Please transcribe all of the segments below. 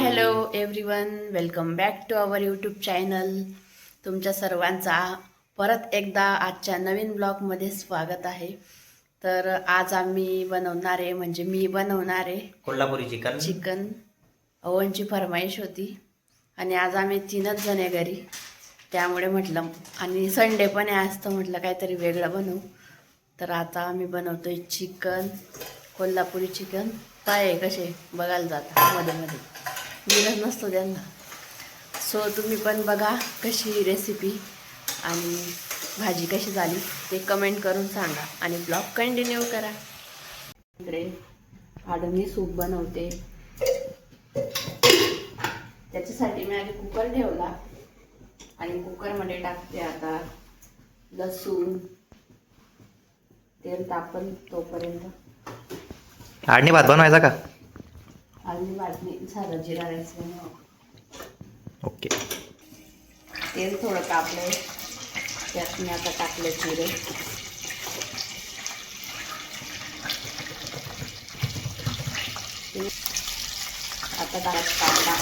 Hello everyone, welcome back to our YouTube channel. तुमच्या सर्वांचा परत एकदा आजच्या नवीन ब्लॉगमध्ये स्वागत आहे. तर आज आम्ही बनवणार आहे, म्हणजे मी बनवणार आहे कोल्हापुरी चिकन. ओवनची फरमाईश होती आणि आज आम्ही 3च जण आहे घरी, त्यामुळे म्हटलं, आणि संडे पण आहे आज, तर म्हटलं काहीतरी वेगळं बनवू. तर आता आम्ही बनवतोय चिकन, कोल्हापुरी चिकन. पाय कसे बघायला जाता मध्ये मध्ये दिलंच नसतो त्यांना. सो तुम्ही पण बघा कशी रेसिपी आणि भाजी कशी झाली ते कमेंट करून सांगा आणि ब्लॉग कंटिन्यू करा. इकडे आडणी सूप बनवते, त्याच्यासाठी मी आधी कुकर ठेवला आणि कुकरमध्ये टाकते आता लसूण. तेल तापन तोपर्यंत आडणी भात बनवायचा का? आडणी भात नाही, साधं जिरा राईस बनव. ओके. तेल थोडं तापलंय, त्यात मी आता टाकले जिरे. आता डाळ कांदा,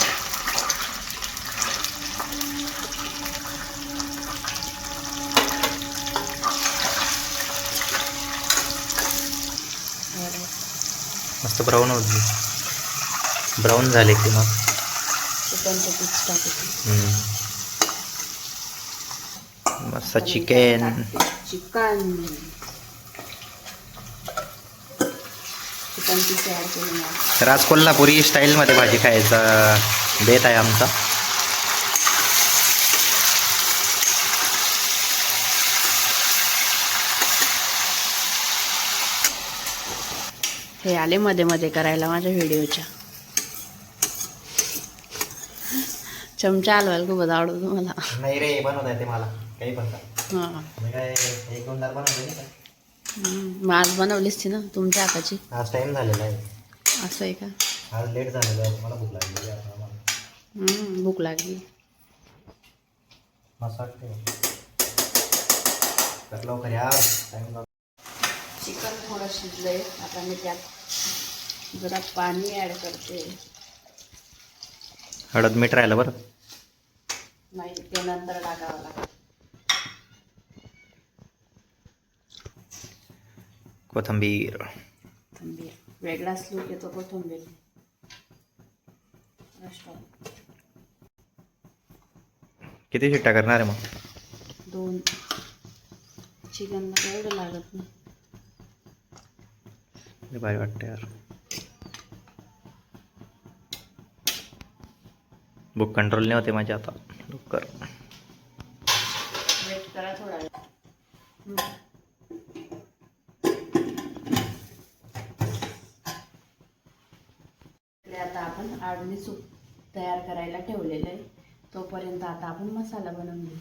मस्त ब्राऊन होती, ब्राऊन झाले की मग चिकनचं पीस टाकायचं. मस्त चिकन. चिकन पीस ॲड केलं ना. तर आज कोल्हापुरी स्टाईलमध्ये भाजी खायचा बेत आहे आमचा. हे आले मध्ये मध्ये करायला माझ्या व्हिडिओच्या. चमचा हलवायला खूपच आवडतो तुम्हाला. नाही रे, बनवता येते मला काही पण. हां, काय एक दोन दार बनवते नाही का. मग आज बनवलीच ती ना तुमच्या हाताची. आज टाईम झालेला आहे, असं आहे का? आज लेट झालेलं आहे, मला भूक लागलेली आहे आता मला. भूक लागली. मस्त वाटते तर लवकर या, टाईम. चिकन थोडं शिजलंय, आता मी त्यात जरा पाणी ॲड करते. हळद मीठ राहिलं बरं. नाही, ते नंतर टाकावं लागतं. कोथिंबीर. वेगळाच लूक येतो कोथिंबीर. किती शिट्ट्या करणार आहे मग? 2. चिकनला एवढं लागत नाही. भारी वाटतं यार. भूक कंट्रोल नाही होते माझी आता. लवकर वेट करा थोडा वेळ. आता आपण आडणी सूप तयार करायला ठेवलेलं आहे, तोपर्यंत आता आपण मसाला बनवून घेऊ.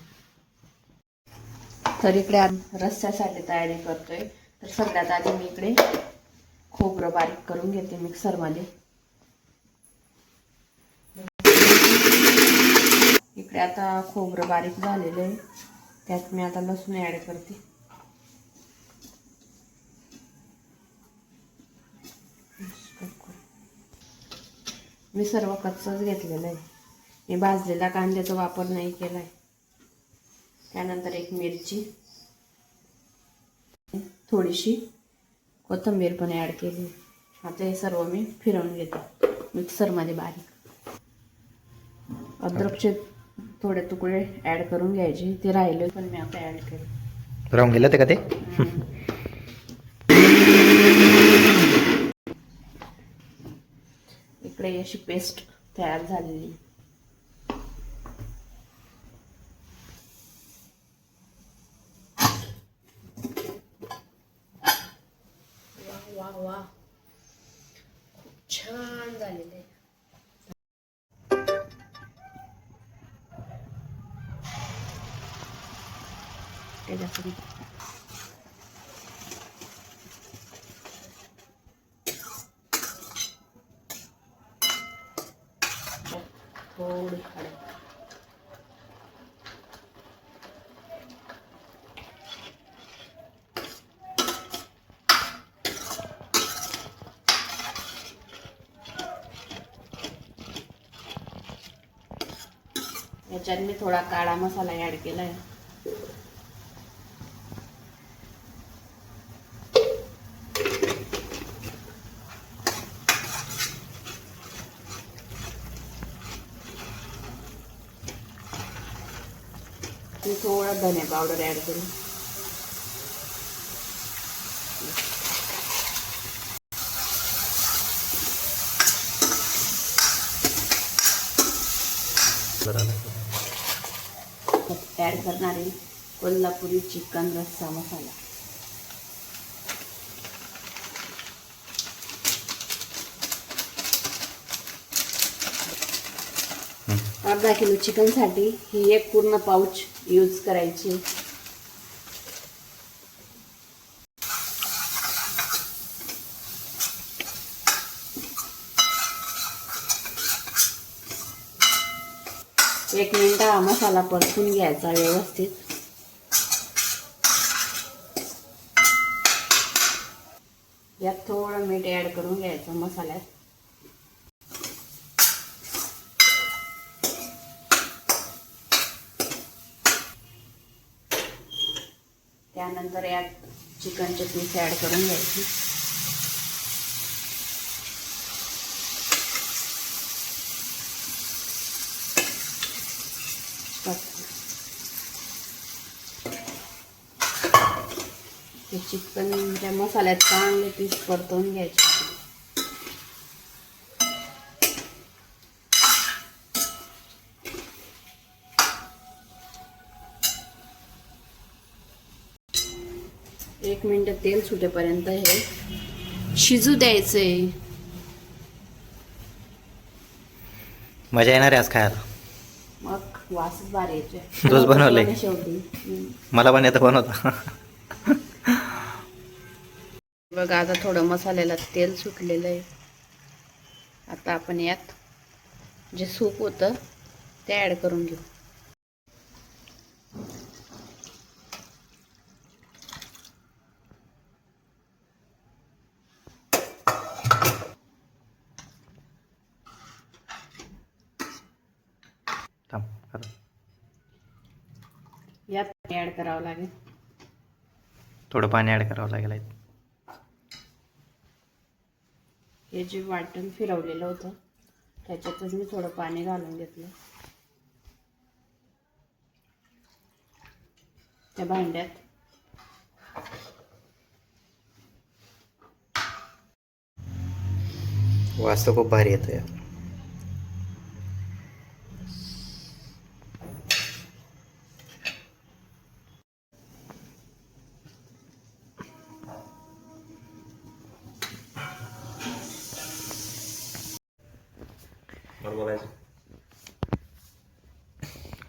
तर इकडे रस्स्यासाठी तयारी करतोय. तर सगळ्यात आधी मी इकडे खोबरं बारीक करून घेते मिक्सरमध्ये. इकडे आता खोबरं बारीक झालेलं आहे, त्यात मी आता लसूण ॲड करते. मी सर्व कच्चंच घेतलेलं आहे, मी भाजलेल्या कांद्याचा वापर नाही केला आहे. त्यानंतर एक मिरची, थोडीशी कोथिंबीर पण ॲड केली. आता हे सर्व मी फिरवून घेते मिक्सरमध्ये बारीक. अद्रकचे थोडे तुकडे ॲड करून घ्यायचे, ते राहिले पण मी आता ॲड केले. राहून गेलं ते का ते? इकडे अशी पेस्ट तयार झालेली. वा वा वा, खूप छान झालेलं आहे. त्याच्यासाठी थोडी हळद. त्याच्यात मी थोडा काळा मसाला ॲड केला आहे. मी थोडा धने पावडर ॲड करू. ॲड करणार आहे कोल्हापुरी चिकन रस्सा मसाला. अर्धा किलो चिकनसाठी ही एक पूर्ण पाऊच यूज करायची. एक मिनिट हा मसाला परतून घ्यायचा व्यवस्थित. यात थोडं मीठ ॲड करून घ्यायचं मसाल्यात. त्यानंतर यात चिकनचे पीस ॲड करून घ्यायचे. ते चिकनच्या मसाल्यात चांगले पीस परतवून घ्यायचे. एक मिनिट तेल सुटेपर्यंत हे शिजू द्यायचे. मजा येणार आहे आज खायला. मग वासच भारी येते. रोज बनवलंय शेवटी मला पण येतं बनवता. बघा आता थोडं मसाल्याला तेल सुटलेलं आहे. आता आपण यात जे सूप होतं ते ॲड करून घेऊ. यात ॲड करावं लागेल. थोडं पाणी ॲड करावं लागेल. हे जे वाटण फिरवलेलं होतं त्याच्यातच मी थोडं पाणी घालून घेतलं त्या भांड्यात. वास तर खूप भारी येतो यार.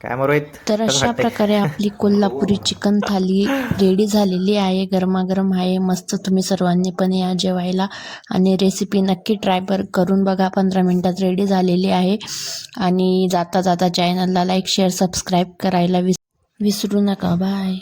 काय रोहित. तर अशा प्रकारे आपली कोल्हापुरी चिकन थाली रेडी झालेली आहे. गरमागरम आहे मस्त. तुम्ही सर्वांनी पण या जेवायला आणि रेसिपी नक्की ट्राय करून बघा. 15 मिनिटात रेडी झालेली आहे. आणि जाता जाता चॅनलला लाईक शेअर सबस्क्राईब करायला विसरू नका. बाय.